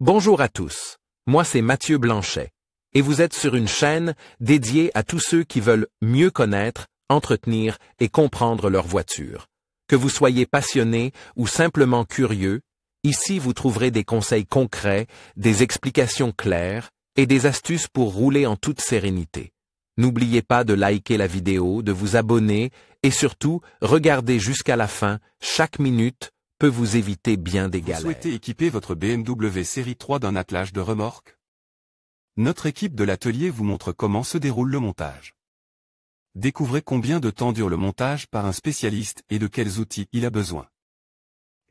Bonjour à tous, moi c'est Mathieu Blanchet, et vous êtes sur une chaîne dédiée à tous ceux qui veulent mieux connaître, entretenir et comprendre leur voiture. Que vous soyez passionné ou simplement curieux, ici vous trouverez des conseils concrets, des explications claires et des astuces pour rouler en toute sérénité. N'oubliez pas de liker la vidéo, de vous abonner et surtout, regardez jusqu'à la fin, chaque minute peut vous éviter bien des galères. Vous souhaitez équiper votre BMW Série 3 d'un attelage de remorque? Notre équipe de l'atelier vous montre comment se déroule le montage. Découvrez combien de temps dure le montage par un spécialiste et de quels outils il a besoin.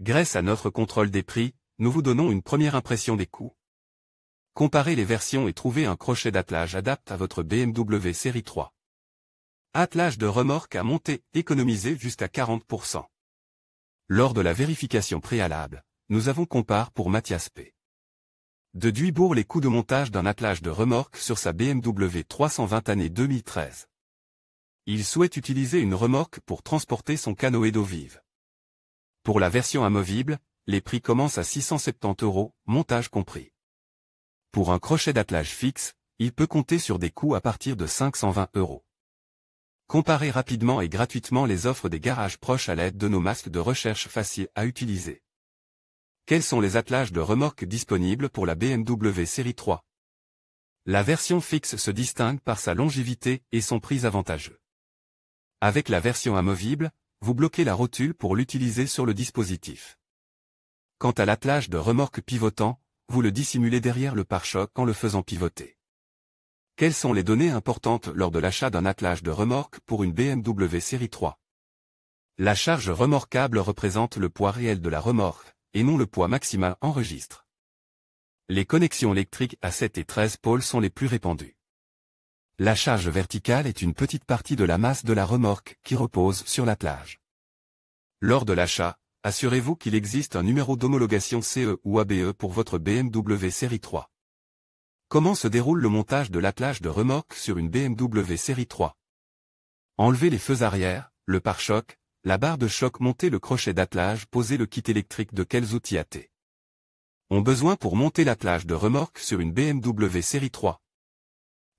Grâce à notre contrôle des prix, nous vous donnons une première impression des coûts. Comparez les versions et trouvez un crochet d'attelage adapté à votre BMW Série 3. Attelage de remorque à monter, économisé jusqu'à 40%. Lors de la vérification préalable, nous avons comparé pour Mathias P. de Duisbourg les coûts de montage d'un attelage de remorque sur sa BMW 320 année 2013. Il souhaite utiliser une remorque pour transporter son canoë d'eau vive. Pour la version amovible, les prix commencent à 670 €, montage compris. Pour un crochet d'attelage fixe, il peut compter sur des coûts à partir de 520 €. Comparez rapidement et gratuitement les offres des garages proches à l'aide de nos masques de recherche faciles à utiliser. Quels sont les attelages de remorque disponibles pour la BMW Série 3? La version fixe se distingue par sa longévité et son prix avantageux. Avec la version amovible, vous bloquez la rotule pour l'utiliser sur le dispositif. Quant à l'attelage de remorque pivotant, vous le dissimulez derrière le pare-choc en le faisant pivoter. Quelles sont les données importantes lors de l'achat d'un attelage de remorque pour une BMW Série 3? La charge remorquable représente le poids réel de la remorque, et non le poids maximal en registre. Les connexions électriques à 7 et 13 pôles sont les plus répandues. La charge verticale est une petite partie de la masse de la remorque qui repose sur l'attelage. Lors de l'achat, assurez-vous qu'il existe un numéro d'homologation CE ou ABE pour votre BMW Série 3. Comment se déroule le montage de l'attelage de remorque sur une BMW Série 3? Enlevez les feux arrière, le pare-choc, la barre de choc, montez le crochet d'attelage, posez le kit électrique de quels outils AT ont besoin pour monter l'attelage de remorque sur une BMW Série 3.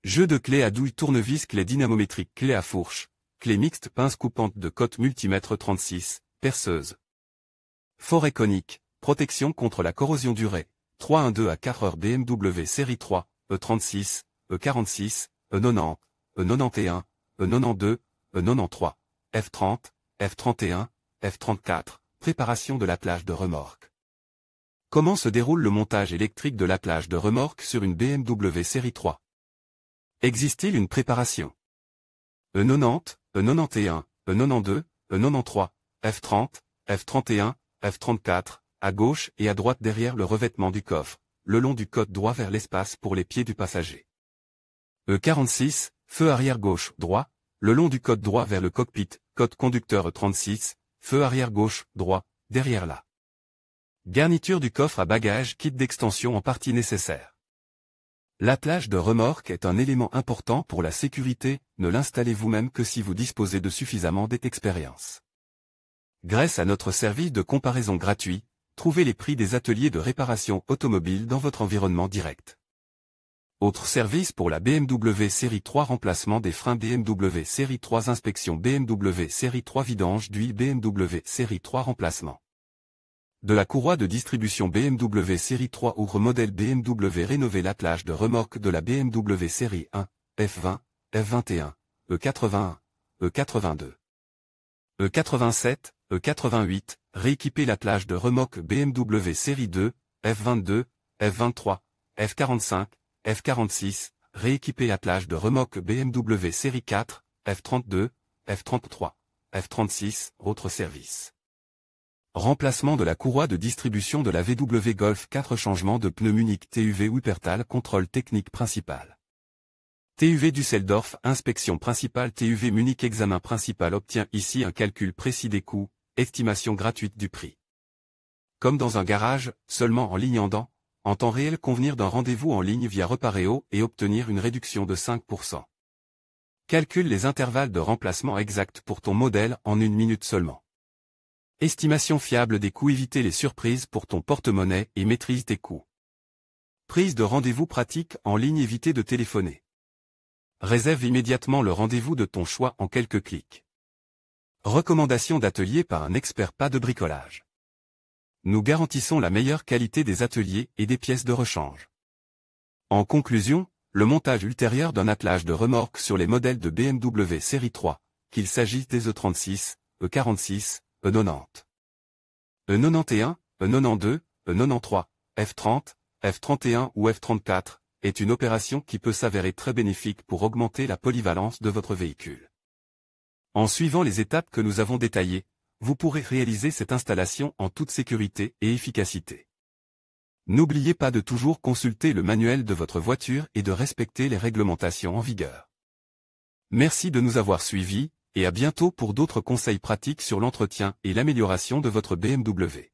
Jeu de clés à douille, tournevis, clé dynamométrique, clé à fourche, clé mixte, pince coupante de cote, multimètre 36, perceuse. Forêt conique, protection contre la corrosion durée. 312 à 4 heures BMW Série 3, E36, E46, E90, E91, E92, E93, F30, F31, F34, préparation de l'attelage de remorque. Comment se déroule le montage électrique de l'attelage de remorque sur une BMW Série 3? Existe-t-il une préparation? E90, E91, E92, E93, F30, F31, F34, à gauche et à droite derrière le revêtement du coffre, le long du côte droit vers l'espace pour les pieds du passager. E46, feu arrière gauche, droit, le long du côte droit vers le cockpit, côte conducteur E36, feu arrière gauche, droit, derrière la garniture du coffre à bagages, kit d'extension en partie nécessaire. L'attelage de remorque est un élément important pour la sécurité, ne l'installez vous-même que si vous disposez de suffisamment d'expérience. Grâce à notre service de comparaison gratuit, trouvez les prix des ateliers de réparation automobile dans votre environnement direct. Autre service pour la BMW Série 3: remplacement des freins BMW Série 3, inspection BMW Série 3, vidange d'huile BMW Série 3, remplacement de la courroie de distribution BMW Série 3 ou modèle BMW. Rénover l'attelage de remorque de la BMW Série 1, F20, F21, E81, E82, E87, E88, rééquiper l'attelage de remorque BMW Série 2, F22, F23, F45, F46, rééquiper l'attelage de remorque BMW Série 4, F32, F33, F36, autres services. Remplacement de la courroie de distribution de la VW Golf 4, changement de pneu Munich TUV Wuppertal, contrôle technique principal. TUV Düsseldorf, inspection principale TUV Munich, examen principal. Obtient ici un calcul précis des coûts, estimation gratuite du prix. Comme dans un garage, seulement en ligne en temps réel. Convenir d'un rendez-vous en ligne via Repareo et obtenir une réduction de 5%. Calcule les intervalles de remplacement exacts pour ton modèle en 1 minute seulement. Estimation fiable des coûts, éviter les surprises pour ton porte-monnaie et maîtrise tes coûts. Prise de rendez-vous pratique en ligne. Évitez de téléphoner. Réserve immédiatement le rendez-vous de ton choix en quelques clics. Recommandation d'atelier par un expert. Pas de bricolage. Nous garantissons la meilleure qualité des ateliers et des pièces de rechange. En conclusion, le montage ultérieur d'un attelage de remorque sur les modèles de BMW série 3, qu'il s'agisse des E36, E46, E90, E91, E92, E93, F30, F31 ou F34, est une opération qui peut s'avérer très bénéfique pour augmenter la polyvalence de votre véhicule. En suivant les étapes que nous avons détaillées, vous pourrez réaliser cette installation en toute sécurité et efficacité. N'oubliez pas de toujours consulter le manuel de votre voiture et de respecter les réglementations en vigueur. Merci de nous avoir suivis, et à bientôt pour d'autres conseils pratiques sur l'entretien et l'amélioration de votre BMW.